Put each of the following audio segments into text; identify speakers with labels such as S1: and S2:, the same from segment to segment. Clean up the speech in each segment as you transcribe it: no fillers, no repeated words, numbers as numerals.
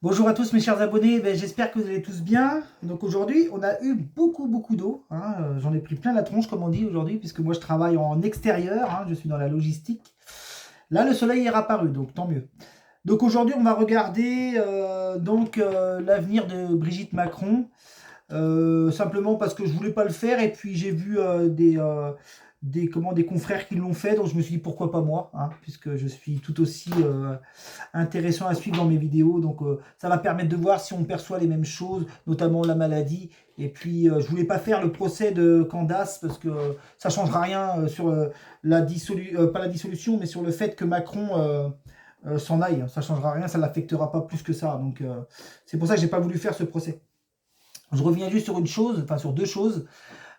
S1: Bonjour à tous mes chers abonnés, j'espère que vous allez tous bien. Donc aujourd'hui on a eu beaucoup d'eau, hein. J'en ai pris plein la tronche comme on dit aujourd'hui, puisque moi je travaille en extérieur, hein, je suis dans la logistique. Là le soleil est apparu, donc tant mieux. Donc aujourd'hui on va regarder l'avenir de Brigitte Macron. Simplement parce que je voulais pas le faire et puis j'ai vu des confrères qui l'ont fait, donc je me suis dit pourquoi pas moi, hein, puisque je suis tout aussi intéressant à suivre dans mes vidéos. Donc ça va permettre de voir si on perçoit les mêmes choses, notamment la maladie. Et puis je voulais pas faire le procès de Candace parce que ça changera rien sur pas la dissolution, mais sur le fait que Macron s'en aille. Ça changera rien, ça l'affectera pas plus que ça. Donc c'est pour ça que j'ai pas voulu faire ce procès. Je reviens juste sur une chose, enfin sur deux choses.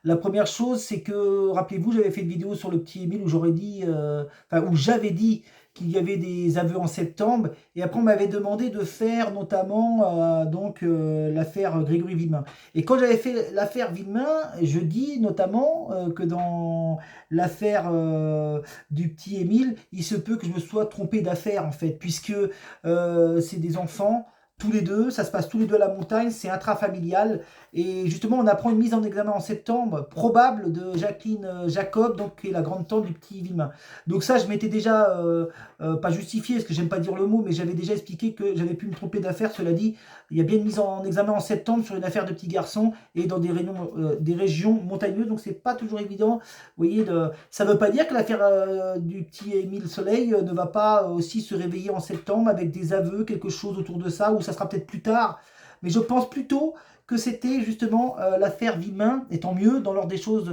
S1: La première chose, c'est que, rappelez-vous, j'avais fait une vidéo sur le petit Émile où où j'avais dit qu'il y avait des aveux en septembre, et après on m'avait demandé de faire notamment l'affaire Grégory Villemain. Et quand j'avais fait l'affaire Villemain, je dis notamment que dans l'affaire du petit Émile, il se peut que je me sois trompé d'affaire en fait, puisque c'est des enfants. Tous les deux, ça se passe tous les deux à la montagne, c'est intrafamilial. Et justement, on apprend une mise en examen en septembre, probable, de Jacqueline Jacob, donc qui est la grande tante du petit Villemain. Donc ça, je m'étais déjà, pas justifié, parce que j'aime pas dire le mot, mais j'avais déjà expliqué que j'avais pu me tromper d'affaire. Cela dit, il y a bien une mise en examen en septembre sur une affaire de petit garçon et dans des régions montagneuses, donc c'est pas toujours évident. Vous voyez, ça ne veut pas dire que l'affaire du petit Émile Soleil ne va pas aussi se réveiller en septembre avec des aveux, quelque chose autour de ça, ou ça sera peut-être plus tard. Mais je pense plutôt que c'était justement l'affaire Villemain, et tant mieux dans l'ordre des choses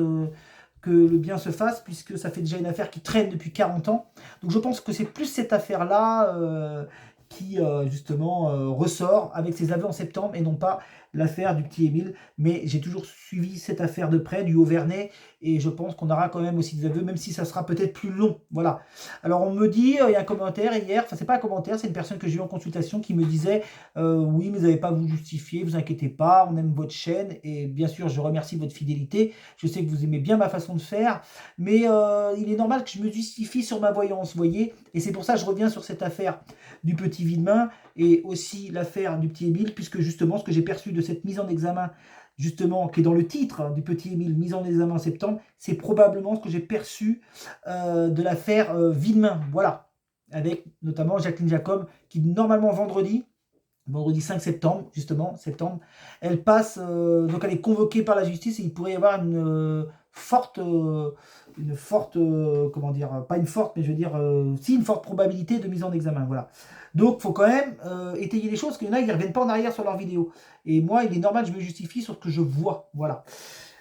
S1: que le bien se fasse, puisque ça fait déjà une affaire qui traîne depuis 40 ans. Donc je pense que c'est plus cette affaire-là qui justement ressort avec ses aveux en septembre et non pas l'affaire du petit Émile. Mais j'ai toujours suivi cette affaire de près, du Haut-Vernay, et je pense qu'on aura quand même aussi des aveux, même si ça sera peut-être plus long. Voilà. Alors on me dit, il y a un commentaire hier, enfin c'est pas un commentaire, c'est une personne que j'ai eu en consultation qui me disait oui, mais vous n'avez pas à vous justifier, vous inquiétez pas, on aime votre chaîne, et bien sûr je remercie votre fidélité, je sais que vous aimez bien ma façon de faire, mais il est normal que je me justifie sur ma voyance, vous voyez, et c'est pour ça que je reviens sur cette affaire du petit Villemain, et aussi l'affaire du petit Émile, puisque justement ce que j'ai perçu de cette mise en examen, justement, qui est dans le titre du petit Émile, mise en examen en septembre, c'est probablement ce que j'ai perçu de l'affaire Villemain, voilà, avec notamment Jacqueline Jacob, qui normalement vendredi 5 septembre, justement, septembre, elle passe, donc elle est convoquée par la justice et il pourrait y avoir comment dire, pas une forte, mais je veux dire, si une forte probabilité de mise en examen, voilà. Donc, il faut quand même étayer les choses, parce qu'il y en a qui ne reviennent pas en arrière sur leurs vidéos. Et moi, il est normal que je me justifie sur ce que je vois, voilà.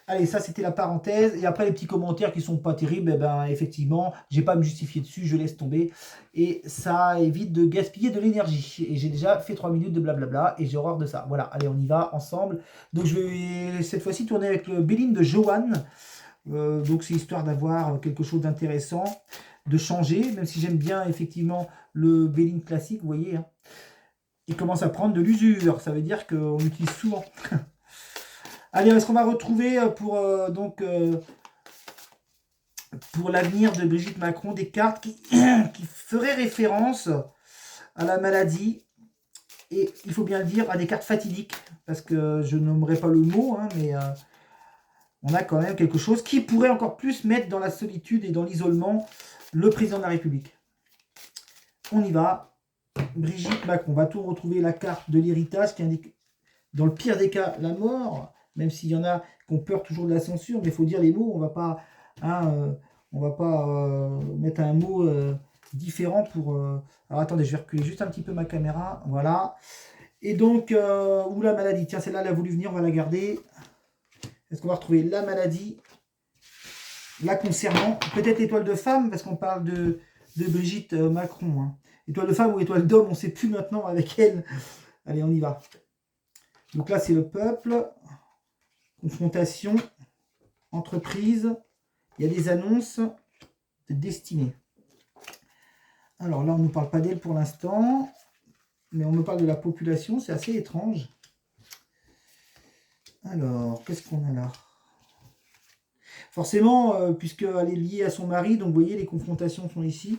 S1: Allez, ça c'était la parenthèse. Et après les petits commentaires qui sont pas terribles, eh ben effectivement, j'ai pas à me justifier dessus, je laisse tomber. Et ça évite de gaspiller de l'énergie. Et j'ai déjà fait 3 minutes de blablabla et j'ai horreur de ça. Voilà, allez, on y va ensemble. Donc je vais cette fois-ci tourner avec le Béline de Johan. Donc c'est histoire d'avoir quelque chose d'intéressant, de changer, même si j'aime bien effectivement le Béline classique, vous voyez. Hein. Il commence à prendre de l'usure, ça veut dire qu'on l'utilise souvent. Allez, est-ce qu'on va retrouver pour l'avenir de Brigitte Macron des cartes qui feraient référence à la maladie et, il faut bien le dire, à des cartes fatidiques, parce que je nommerai pas le mot, hein, mais on a quand même quelque chose qui pourrait encore plus mettre dans la solitude et dans l'isolement le président de la République. On y va. Brigitte Macron. Va-t-on retrouver la carte de l'héritage qui indique, dans le pire des cas, la mort, même s'il y en a qui ont peur toujours de la censure, mais il faut dire les mots, on va pas, hein, on va pas mettre un mot différent pour... Alors attendez, je vais reculer juste un petit peu ma caméra, voilà. Et donc, ou la maladie, tiens, celle-là, elle a voulu venir, on va la garder. Est-ce qu'on va retrouver la maladie, la concernant, peut-être l'étoile de femme, parce qu'on parle de Brigitte Macron, hein. Étoile de femme ou étoile d'homme, on ne sait plus maintenant avec elle. Allez, on y va. Donc là, c'est le peuple, confrontation, entreprise, il y a des annonces de destinée. Alors là, on ne nous parle pas d'elle pour l'instant, mais on me parle de la population, c'est assez étrange. Alors, qu'est-ce qu'on a là? Forcément, puisqu'elle est liée à son mari, donc vous voyez, les confrontations sont ici.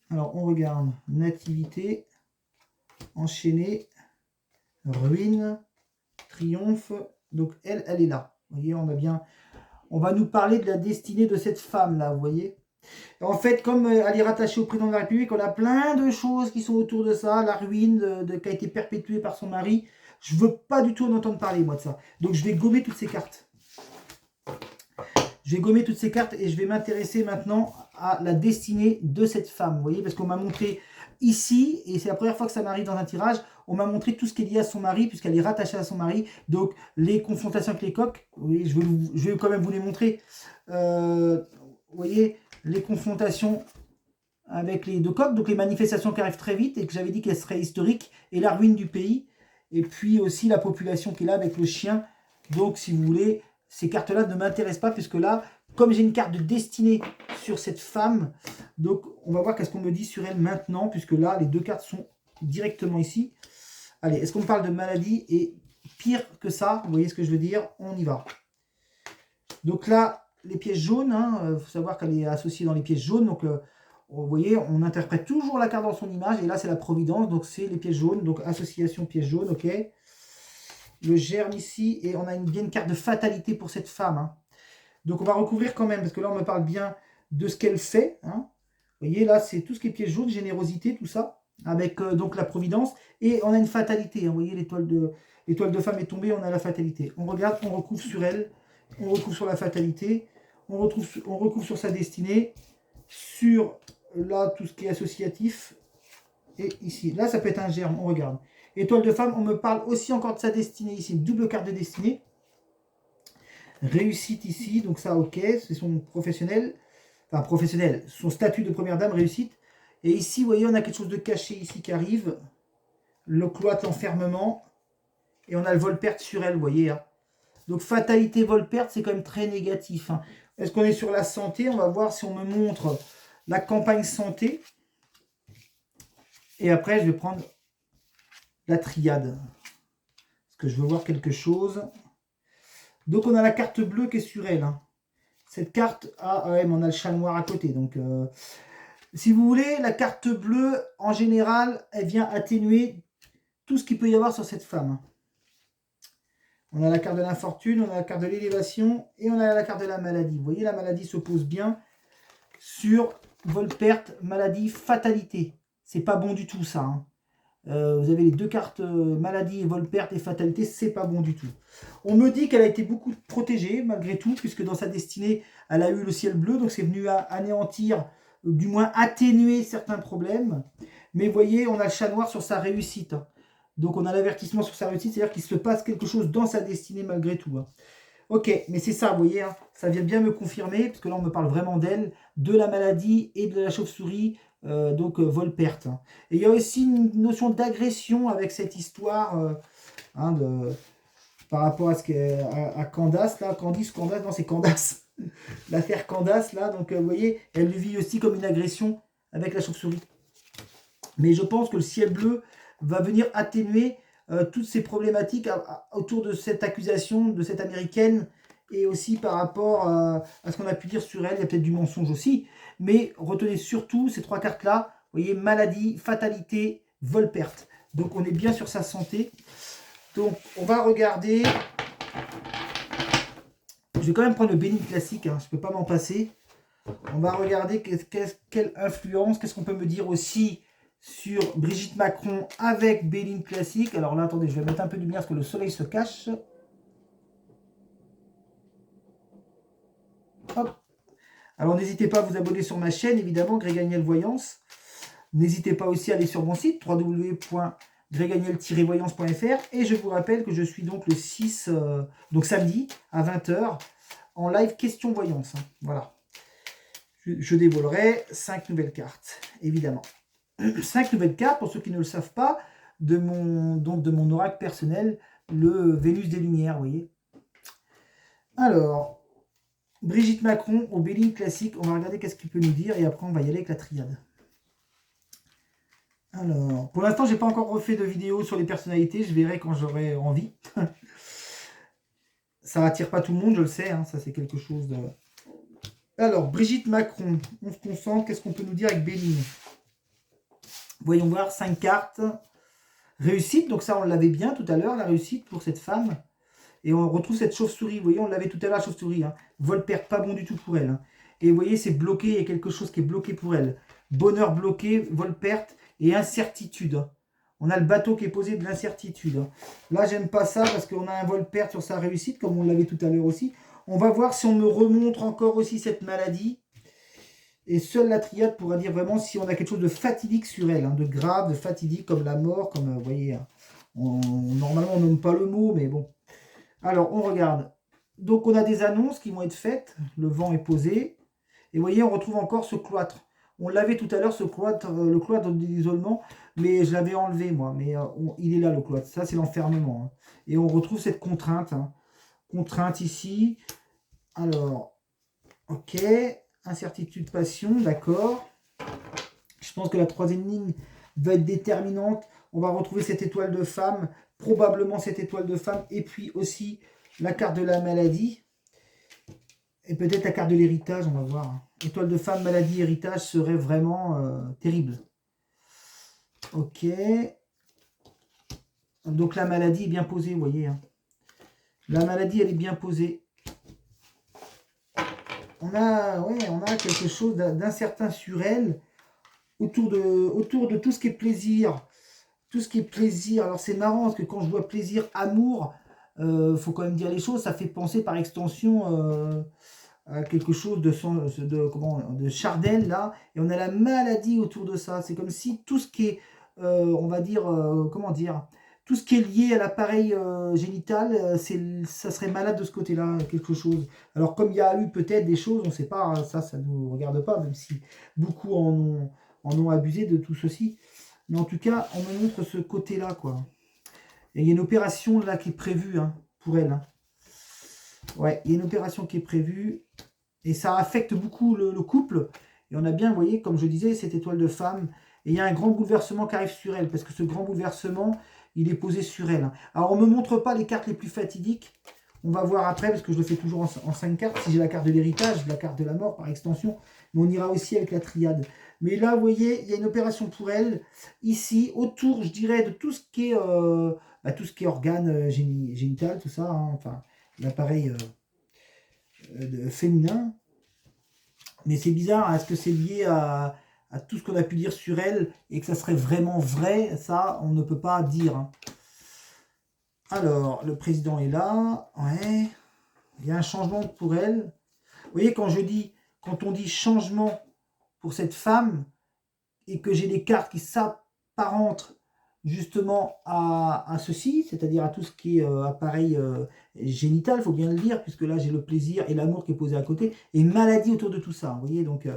S1: Alors, on regarde, nativité, enchaînée, ruine, triomphe. Donc elle est là. Vous voyez, on va nous parler de la destinée de cette femme là, vous voyez. En fait, comme elle est rattachée au président de la République, on a plein de choses qui sont autour de ça. La ruine qui a été perpétuée par son mari. Je veux pas du tout en entendre parler, moi, de ça. Donc, je vais gommer toutes ces cartes. Je vais gommer toutes ces cartes et je vais m'intéresser maintenant à la destinée de cette femme. Vous voyez, parce qu'on m'a montré ici, et c'est la première fois que ça m'arrive dans un tirage, on m'a montré tout ce qui est lié à son mari, puisqu'elle est rattachée à son mari. Donc, les confrontations avec les coqs, oui, je vais quand même vous les montrer. Vous voyez, les confrontations avec les deux coqs, donc les manifestations qui arrivent très vite et que j'avais dit qu'elles seraient historiques, et la ruine du pays, et puis aussi la population qui est là avec le chien. Donc, si vous voulez, ces cartes-là ne m'intéressent pas, puisque là, comme j'ai une carte de destinée sur cette femme, donc on va voir qu'est-ce qu'on me dit sur elle maintenant, puisque là, les deux cartes sont directement ici. Allez, est-ce qu'on me parle de maladie? Et pire que ça, vous voyez ce que je veux dire? On y va. Donc là, les pièces jaunes, il faut savoir qu'elle est associée dans les pièces jaunes, donc vous voyez, on interprète toujours la carte dans son image, et là c'est la providence, donc c'est les pièces jaunes, donc association pièces jaunes, ok. Le germe ici, et on a bien une carte de fatalité pour cette femme. Donc on va recouvrir quand même, parce que là on me parle bien de ce qu'elle fait. Vous voyez, là c'est tout ce qui est pièces jaunes, générosité, tout ça, avec donc la providence, et on a une fatalité. Vous voyez, l'étoile de femme est tombée, on a la fatalité. On regarde, on recouvre sur elle, on recouvre sur la fatalité, on recouvre sur sa destinée, sur là tout ce qui est associatif, et ici, là ça peut être un germe, on regarde. Étoile de femme, on me parle aussi encore de sa destinée ici, une double carte de destinée. Réussite ici, donc ça ok, c'est son professionnel, enfin professionnel, son statut de première dame, réussite. Et ici, vous voyez, on a quelque chose de caché ici qui arrive, le cloître, l'enfermement, et on a le vol-perte sur elle, vous voyez. Donc fatalité, vol-perte, c'est quand même très négatif. Est-ce qu'on est sur la santé? On va voir si on me montre la campagne santé. Et après, je vais prendre la triade. Parce que je veux voir quelque chose. Donc, on a la carte bleue qui est sur elle. Cette carte, ouais, mais on a le chat noir à côté. Donc, si vous voulez, la carte bleue, en général, elle vient atténuer tout ce qu'il peut y avoir sur cette femme. On a la carte de l'infortune, on a la carte de l'élévation et on a la carte de la maladie. Vous voyez, la maladie se pose bien sur vol-perte, maladie, fatalité. C'est pas bon du tout ça. Vous avez les deux cartes maladie, vol-perte et fatalité, c'est pas bon du tout. On me dit qu'elle a été beaucoup protégée malgré tout, puisque dans sa destinée, elle a eu le ciel bleu, donc c'est venu anéantir, du moins atténuer certains problèmes. Mais vous voyez, on a le chat noir sur sa réussite. Donc on a l'avertissement sur sa réussite, c'est-à-dire qu'il se passe quelque chose dans sa destinée malgré tout. Ok, mais c'est ça, vous voyez, ça vient bien me confirmer, parce que là on me parle vraiment d'elle, de la maladie et de la chauve-souris, donc vol-perte. Et il y a aussi une notion d'agression avec cette histoire par rapport à Candace, là, Candace, non c'est Candace, l'affaire Candace, là, donc vous voyez, elle le vit aussi comme une agression avec la chauve-souris. Mais je pense que le ciel bleu va venir atténuer toutes ces problématiques autour de cette accusation de cette américaine, et aussi par rapport à ce qu'on a pu dire sur elle. Il y a peut-être du mensonge aussi, mais retenez surtout ces trois cartes là, vous voyez, maladie, fatalité, vol-perte. Donc on est bien sur sa santé. Donc on va regarder, je vais quand même prendre le béni classique, je ne peux pas m'en passer. On va regarder quelle influence, qu'est-ce qu'on peut me dire aussi sur Brigitte Macron avec Béline classique. Alors là, attendez, je vais mettre un peu de lumière parce que le soleil se cache. Hop. Alors n'hésitez pas à vous abonner sur ma chaîne, évidemment, Gréganiel Voyance. N'hésitez pas aussi à aller sur mon site, www.gréganiel-voyance.fr. Et je vous rappelle que je suis donc le 6, donc samedi, à 20 h, en live question voyance. Voilà. Je dévoilerai 5 nouvelles cartes, évidemment. 5 nouvelles cartes, pour ceux qui ne le savent pas, de mon oracle personnel, le Vénus des Lumières, vous voyez. Alors, Brigitte Macron au Béline classique, on va regarder qu'est-ce qu'il peut nous dire, et après on va y aller avec la triade. Alors, pour l'instant, j'ai pas encore refait de vidéo sur les personnalités, je verrai quand j'aurai envie. Ça attire pas tout le monde, je le sais, ça c'est quelque chose de... Alors, Brigitte Macron, on se concentre, qu'est-ce qu'on peut nous dire avec Béline? Voyons voir, 5 cartes. Réussite, donc ça on l'avait bien tout à l'heure, la réussite pour cette femme. Et on retrouve cette chauve-souris, vous voyez, on l'avait tout à l'heure, la chauve-souris. Hein. Vol perte, pas bon du tout pour elle. Hein. Et vous voyez, c'est bloqué, il y a quelque chose qui est bloqué pour elle. Bonheur bloqué, vol perte et incertitude. Hein. On a le bateau qui est posé de l'incertitude. Hein. Là, j'aime pas ça parce qu'on a un vol perte sur sa réussite, comme on l'avait tout à l'heure aussi. On va voir si on me remontre encore aussi cette maladie. Et seule la triade pourra dire vraiment si on a quelque chose de fatidique sur elle, hein, de grave, de fatidique, comme la mort, comme, vous voyez, hein. Normalement, on nomme pas le mot, mais bon. Alors, on regarde. Donc, on a des annonces qui vont être faites. Le vent est posé. Et vous voyez, on retrouve encore ce cloître. On l'avait tout à l'heure, ce cloître, le cloître d'isolement, mais je l'avais enlevé, moi. Mais il est là, le cloître. Ça, c'est l'enfermement. Hein. Et on retrouve cette contrainte. Hein. Contrainte ici. Alors, ok. Incertitude, passion, d'accord. Je pense que la troisième ligne va être déterminante. On va retrouver cette étoile de femme, probablement cette étoile de femme, et puis aussi la carte de la maladie. Et peut-être la carte de l'héritage, on va voir. Étoile de femme, maladie, héritage serait vraiment terrible. Ok. Donc la maladie est bien posée, vous voyez. Hein. La maladie, elle est bien posée. On a quelque chose d'incertain sur elle, autour de tout ce qui est plaisir. Tout ce qui est plaisir. Alors c'est marrant, parce que quand je vois plaisir, amour, faut quand même dire les choses, ça fait penser par extension à quelque chose de Chardel, là. Et on a la maladie autour de ça. C'est comme si tout ce qui est, on va dire, comment dire, tout ce qui est lié à l'appareil génital, ça serait malade de ce côté-là, quelque chose. Alors comme il y a eu peut-être des choses, on ne sait pas, hein, ça ne nous regarde pas, même si beaucoup en ont abusé de tout ceci. Mais en tout cas, on me montre ce côté-là, quoi. Et il y a une opération là qui est prévue hein, pour elle. Hein. Ouais, il y a une opération qui est prévue. Et ça affecte beaucoup le couple. Et on a bien, vous voyez, comme je disais, cette étoile de femme. Et il y a un grand bouleversement qui arrive sur elle. Parce que ce grand bouleversement, il est posé sur elle. Hein. Alors, on ne me montre pas les cartes les plus fatidiques. On va voir après, parce que je le fais toujours en 5 cartes. Si j'ai la carte de l'héritage, la carte de la mort par extension. Mais on ira aussi avec la triade. Mais là, vous voyez, il y a une opération pour elle. Ici, autour, je dirais, de tout ce qui est, tout ce qui est organe génital, tout ça. Hein, enfin, l'appareil féminin. Mais c'est bizarre, est-ce que c'est lié à tout ce qu'on a pu dire sur elle et que ça serait vraiment vrai? Ça, on ne peut pas dire. Hein. Alors, le président est là. Ouais. Il y a un changement pour elle. Vous voyez, quand on dit changement pour cette femme et que j'ai des cartes qui s'apparentent justement à ceci, c'est-à-dire à tout ce qui est appareil génital, il faut bien le dire, puisque là j'ai le plaisir et l'amour qui est posé à côté, et maladie autour de tout ça, vous voyez, donc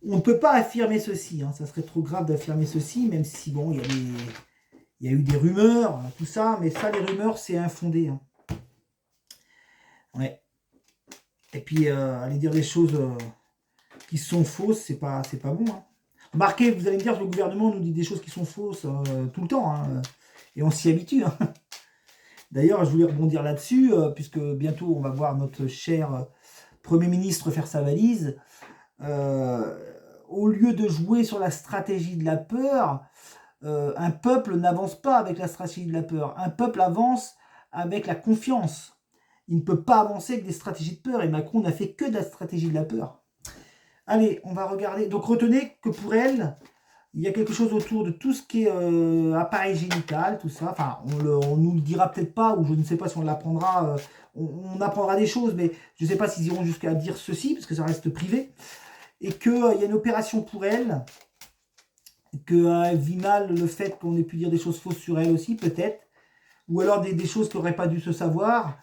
S1: on ne peut pas affirmer ceci, hein, ça serait trop grave d'affirmer ceci, même si bon, il y a eu des rumeurs, tout ça, mais ça, les rumeurs, c'est infondé. Hein. Ouais. Et puis, aller dire des choses qui sont fausses, c'est pas bon, hein. Remarquez, vous allez me dire que le gouvernement nous dit des choses qui sont fausses tout le temps, hein, et on s'y habitue. Hein. D'ailleurs, je voulais rebondir là-dessus, puisque bientôt on va voir notre cher Premier ministre faire sa valise. Au lieu de jouer sur la stratégie de la peur, un peuple n'avance pas avec la stratégie de la peur. Un peuple avance avec la confiance. Il ne peut pas avancer avec des stratégies de peur, et Macron n'a fait que de la stratégie de la peur. Allez, on va regarder. Donc retenez que pour elle, il y a quelque chose autour de tout ce qui est appareil génital, tout ça. Enfin, on nous le dira peut-être pas, ou je ne sais pas si on l'apprendra. On apprendra des choses, mais je ne sais pas s'ils iront jusqu'à dire ceci, parce que ça reste privé. Et qu'il y a une opération pour elle, qu'elle vit mal le fait qu'on ait pu dire des choses fausses sur elle aussi, peut-être. Ou alors des choses qui n'auraient pas dû se savoir.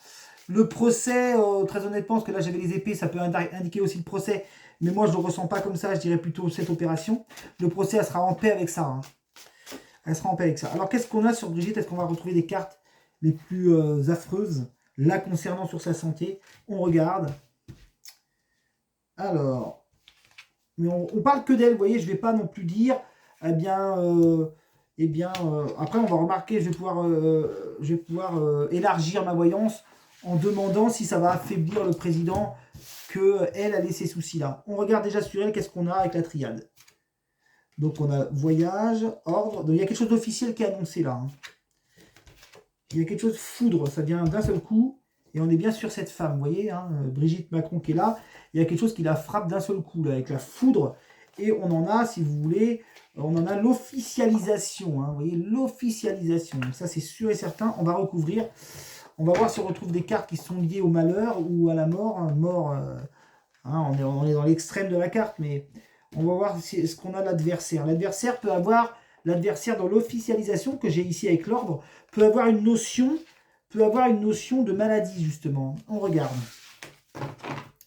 S1: Le procès, très honnêtement, parce que là j'avais les épées, ça peut indiquer aussi le procès. Mais moi, je ne le ressens pas comme ça, je dirais plutôt cette opération. Le procès, elle sera en paix avec ça. Hein. Elle sera en paix avec ça. Alors, qu'est-ce qu'on a sur Brigitte? Est-ce qu'on va retrouver des cartes les plus affreuses, là, concernant sur sa santé? On regarde. Alors, mais on parle que d'elle, vous voyez, je ne vais pas non plus dire, après, on va remarquer, je vais pouvoir élargir ma voyance en demandant si ça va affaiblir le président, qu'elle a laissé ces soucis-là. On regarde déjà sur elle, qu'est-ce qu'on a avec la triade. Donc on a voyage, ordre. Donc il y a quelque chose d'officiel qui est annoncé là. Hein. Il y a quelque chose de foudre, ça vient d'un seul coup. Et on est bien sur cette femme, vous voyez, hein, Brigitte Macron qui est là. Il y a quelque chose qui la frappe d'un seul coup, là, avec la foudre. Et on en a, si vous voulez, on en a l'officialisation. Hein, vous voyez, l'officialisation. Donc ça, c'est sûr et certain. On va recouvrir. On va voir si on retrouve des cartes qui sont liées au malheur ou à la mort. Hein, mort, hein, on est dans l'extrême de la carte, mais on va voir ce qu'on a l'adversaire. L'adversaire peut avoir, l'adversaire dans l'officialisation que j'ai ici avec l'ordre, peut avoir une notion de maladie, justement. On regarde.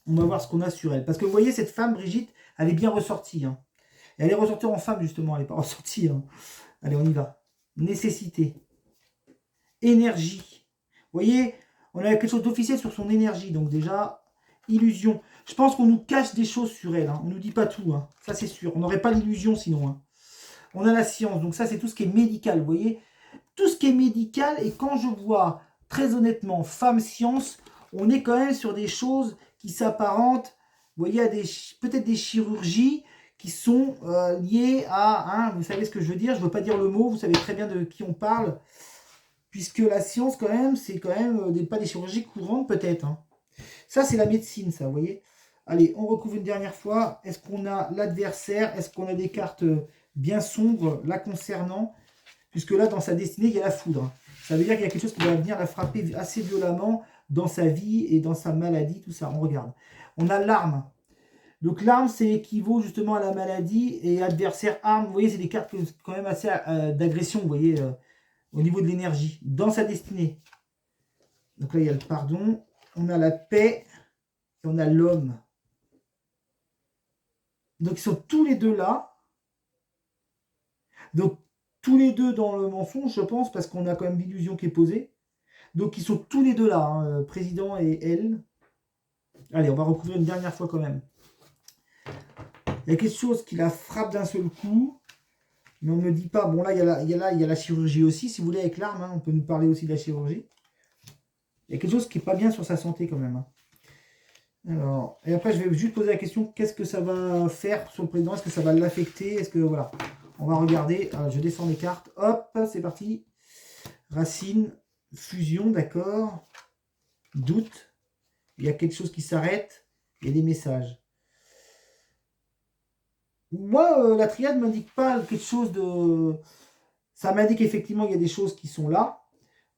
S1: On va voir ce qu'on a sur elle. Parce que vous voyez, cette femme, Brigitte, elle est bien ressortie. Hein. Et elle est ressortie en femme, justement. Elle n'est pas ressortie. Hein. Allez, on y va. Nécessité. Énergie. Vous voyez, on a quelque chose d'officiel sur son énergie. Donc déjà, illusion. Je pense qu'on nous cache des choses sur elle. Hein. On ne nous dit pas tout. Hein. Ça, c'est sûr. On n'aurait pas l'illusion sinon. Hein. On a la science. Donc ça, c'est tout ce qui est médical. Vous voyez, tout ce qui est médical. Et quand je vois, très honnêtement, femme science, on est quand même sur des choses qui s'apparentent, vous voyez, à peut-être des chirurgies qui sont liées à, hein, vous savez ce que je veux dire, je ne veux pas dire le mot, vous savez très bien de qui on parle, puisque la science, quand même, c'est quand même pas des chirurgies courantes, peut-être. Hein. Ça, c'est la médecine, ça, vous voyez. Allez, on recouvre une dernière fois. Est-ce qu'on a l'adversaire? Est-ce qu'on a des cartes bien sombres la concernant? Puisque là, dans sa destinée, il y a la foudre. Ça veut dire qu'il y a quelque chose qui va venir la frapper assez violemment dans sa vie et dans sa maladie, tout ça. On regarde. On a l'arme. Donc l'arme, c'est équivaut justement à la maladie et adversaire arme. Vous voyez, c'est des cartes quand même assez d'agression, vous voyez, au niveau de l'énergie. Dans sa destinée. Donc là, il y a le pardon. On a la paix et on a l'homme. Donc ils sont tous les deux là. Donc tous les deux dans le mensonge, je pense, parce qu'on a quand même l'illusion qui est posée. Donc ils sont tous les deux là, hein, président et elle. Allez, on va recouvrir une dernière fois quand même. Il y a quelque chose qui la frappe d'un seul coup, mais on ne me dit pas. Bon, là, il y a la chirurgie aussi, si vous voulez, avec l'arme, hein, on peut nous parler aussi de la chirurgie. Il y a quelque chose qui n'est pas bien sur sa santé quand même. Hein. Alors, et après, je vais juste poser la question, qu'est-ce que ça va faire sur le président? Est-ce que ça va l'affecter? Est-ce que, voilà, on va regarder. Alors, je descends les cartes. Hop, c'est parti. Racine, fusion, d'accord. Doute. Il y a quelque chose qui s'arrête. Il y a des messages. Moi, la triade ne m'indique pas quelque chose de... Ça m'indique effectivement qu'il y a des choses qui sont là.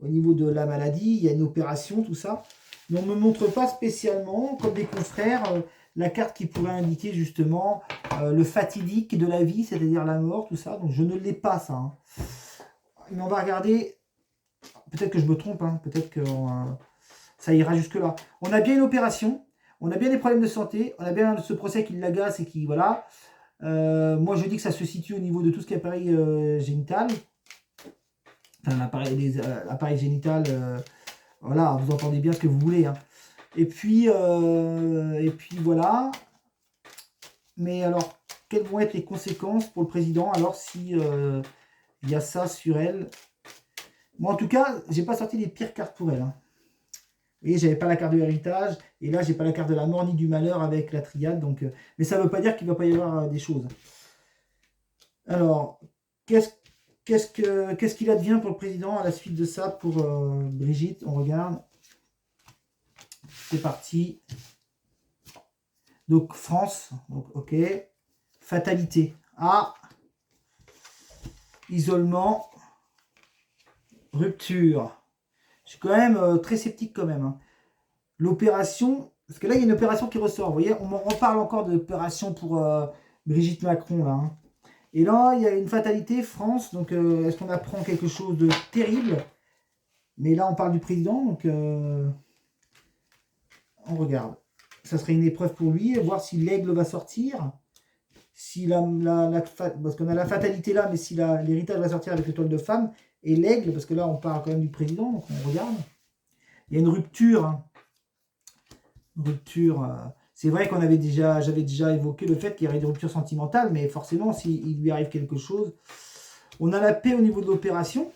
S1: Au niveau de la maladie, il y a une opération, tout ça. Mais on ne me montre pas spécialement, comme des confrères, la carte qui pourrait indiquer justement le fatidique de la vie, c'est-à-dire la mort, tout ça. Donc je ne l'ai pas, ça. Hein. Mais on va regarder... Peut-être que je me trompe, hein. Peut-être que ça ira jusque-là. On a bien une opération, on a bien des problèmes de santé, on a bien ce procès qui l'agace et qui... Voilà. Moi, je dis que ça se situe au niveau de tout ce qui est appareil génital. Enfin, l'appareil génital, voilà, vous entendez bien ce que vous voulez. Hein. Et puis voilà. Mais alors, quelles vont être les conséquences pour le président alors si il y a ça sur elle? Moi, en tout cas, j'ai pas sorti les pires cartes pour elle. Hein. Vous voyez, j'avais pas la carte de l'héritage, et là, j'ai pas la carte de la mort ni du malheur avec la triade. Donc, mais ça veut pas dire qu'il va pas y avoir des choses. Alors, qu'est-ce qu'il advient pour le président à la suite de ça pour Brigitte? On regarde. C'est parti. Donc, France. Donc, ok. Fatalité. Ah. Isolement. Rupture. Je suis quand même très sceptique quand même. Hein. L'opération. Parce que là, il y a une opération qui ressort. Vous voyez, on m'en reparle encore de l'opération pour Brigitte Macron. Là. Hein. Et là, il y a une fatalité, France. Donc, est-ce qu'on apprend quelque chose de terrible? Mais là, on parle du président. Donc, on regarde. Ça serait une épreuve pour lui. Voir si l'aigle va sortir. Si parce qu'on a la fatalité là, mais si l'héritage va sortir avec l'étoile de femme. Et l'aigle, parce que là, on parle quand même du président. Donc, on regarde. Il y a une rupture. Hein. Une rupture... C'est vrai qu'on j'avais déjà évoqué le fait qu'il y aurait des ruptures sentimentales, mais forcément, s'il lui arrive quelque chose... On a la paix au niveau de l'opération.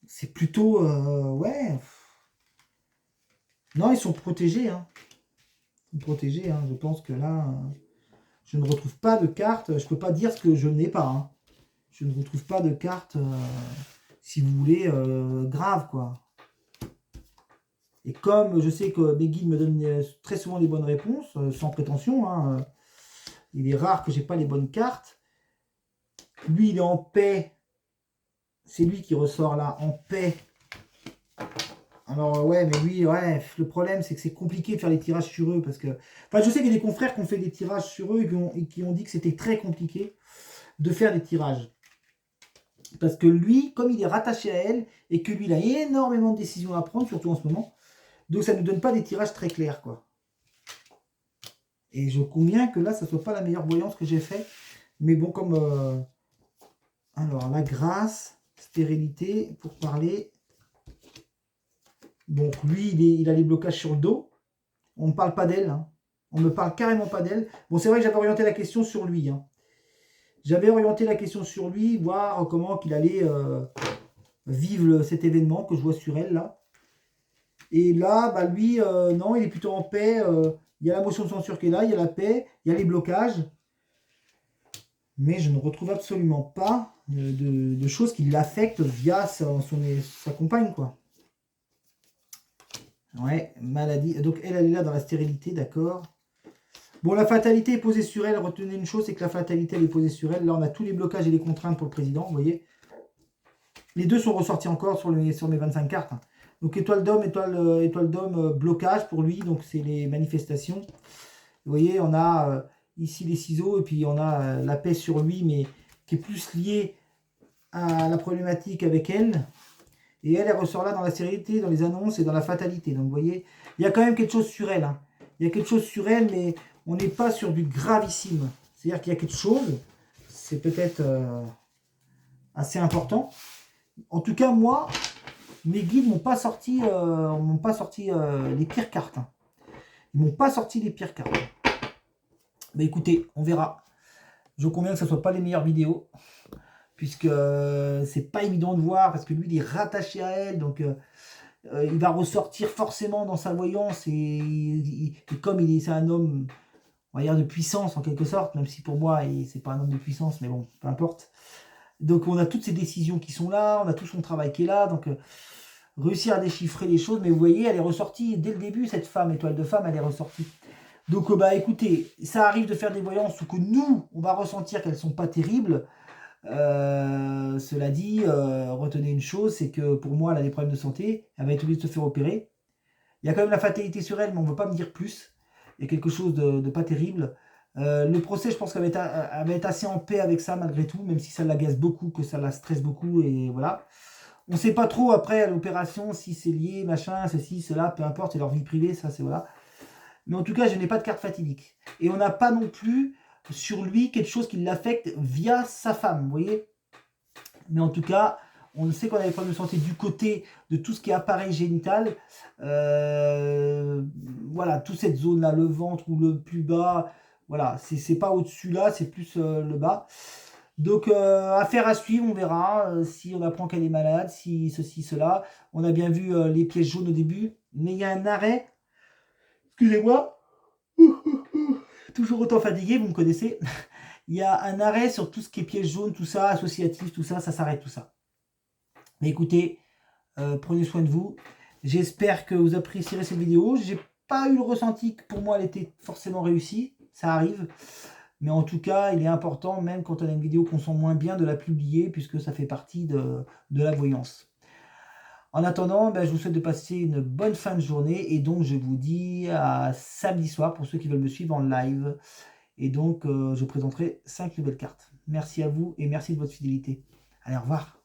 S1: C'est plutôt... ouais. Non, ils sont protégés. Hein. Ils sont protégés. Hein. Je pense que là... Je ne retrouve pas de carte. Je ne peux pas dire ce que je n'ai pas. Hein. Je ne retrouve pas de carte, si vous voulez, grave, quoi. Et comme je sais que mes guides me donnent très souvent les bonnes réponses, sans prétention, hein, il est rare que j'ai pas les bonnes cartes. Lui, il est en paix. C'est lui qui ressort là, en paix. Alors ouais, mais lui, ouais, le problème c'est que c'est compliqué de faire les tirages sur eux parce que... Enfin, je sais qu'il y a des confrères qui ont fait des tirages sur eux et qui ont dit que c'était très compliqué de faire des tirages. Parce que lui, comme il est rattaché à elle et que lui, il a énormément de décisions à prendre, surtout en ce moment, donc ça ne nous donne pas des tirages très clairs, quoi. Et je conviens que là, ça ne soit pas la meilleure voyance que j'ai fait. Mais bon, comme... Alors, la grâce, stérilité, pour parler... Donc lui, il a les blocages sur le dos. On ne parle pas d'elle. Hein. On ne me parle carrément pas d'elle. Bon, c'est vrai que j'avais orienté la question sur lui. Hein. J'avais orienté la question sur lui, voir comment qu'il allait vivre cet événement que je vois sur elle, là. Et là, bah lui, non, il est plutôt en paix. Il y a la motion de censure qui est là, il y a la paix, il y a les blocages. Mais je ne retrouve absolument pas de choses qui l'affectent via sa compagne, quoi. Ouais, maladie. Donc elle est là dans la stérilité, d'accord. Bon, la fatalité est posée sur elle. Retenez une chose, c'est que la fatalité, elle est posée sur elle. Là, on a tous les blocages et les contraintes pour le président, vous voyez. Les deux sont ressortis encore sur mes 25 cartes. Donc étoile d'homme, étoile d'homme, blocage pour lui. Donc c'est les manifestations. Vous voyez, on a ici les ciseaux et puis on a la paix sur lui, mais qui est plus liée à la problématique avec elle. Et elle ressort là dans la stérilité, dans les annonces et dans la fatalité. Donc vous voyez, il y a quand même quelque chose sur elle. Hein. Il y a quelque chose sur elle, mais on n'est pas sur du gravissime. C'est-à-dire qu'il y a quelque chose, c'est peut-être assez important. En tout cas, moi, mes guides m'ont pas sorti, les pires cartes. Hein. Ils m'ont pas sorti les pires cartes. Mais écoutez, on verra. Je conviens que ce ne soit pas les meilleures vidéos. Puisque c'est pas évident de voir, parce que lui, il est rattaché à elle. Donc, il va ressortir forcément dans sa voyance. Et comme c'est un homme, on va dire, de puissance en quelque sorte, même si pour moi, c'est pas un homme de puissance, mais bon, peu importe. Donc, on a toutes ces décisions qui sont là, on a tout son travail qui est là. Donc, réussir à déchiffrer les choses. Mais vous voyez, elle est ressortie dès le début, cette femme, étoile de femme, elle est ressortie. Donc, bah écoutez, ça arrive de faire des voyances où que nous, on va ressentir qu'elles sont pas terribles. Cela dit, retenez une chose, c'est que pour moi, elle a des problèmes de santé, elle va être obligée de se faire opérer. Il y a quand même la fatalité sur elle, mais on ne veut pas me dire plus. Il y a quelque chose de pas terrible. Le procès, je pense qu'elle va être assez en paix avec ça malgré tout, même si ça l'agace beaucoup, que ça la stresse beaucoup, et voilà. On ne sait pas trop après à l'opération si c'est lié, machin, ceci, cela, peu importe, c'est leur vie privée, ça c'est voilà. Mais en tout cas, je n'ai pas de carte fatidique. Et on n'a pas non plus sur lui quelque chose qui l'affecte via sa femme, vous voyez. Mais en tout cas, on sait qu'on a des problèmes de santé du côté de tout ce qui est appareil génital. Voilà, toute cette zone-là, le ventre ou le plus bas, voilà, c'est pas au-dessus là, c'est plus le bas. Donc, affaire à suivre, on verra si on apprend qu'elle est malade, si ceci, cela. On a bien vu les pièges jaunes au début, mais il y a un arrêt. Excusez-moi. Toujours autant fatigué, vous me connaissez. Il y a un arrêt sur tout ce qui est piège jaune, tout ça, associatif, tout ça, ça s'arrête tout ça. Mais écoutez, prenez soin de vous. J'espère que vous apprécierez cette vidéo. J'ai pas eu le ressenti que pour moi elle était forcément réussie. Ça arrive. Mais en tout cas, il est important, même quand on a une vidéo qu'on sent moins bien, de la publier, puisque ça fait partie de la voyance. En attendant, je vous souhaite de passer une bonne fin de journée. Et donc, je vous dis à samedi soir pour ceux qui veulent me suivre en live. Et donc, je présenterai 5 nouvelles cartes. Merci à vous et merci de votre fidélité. Allez, au revoir.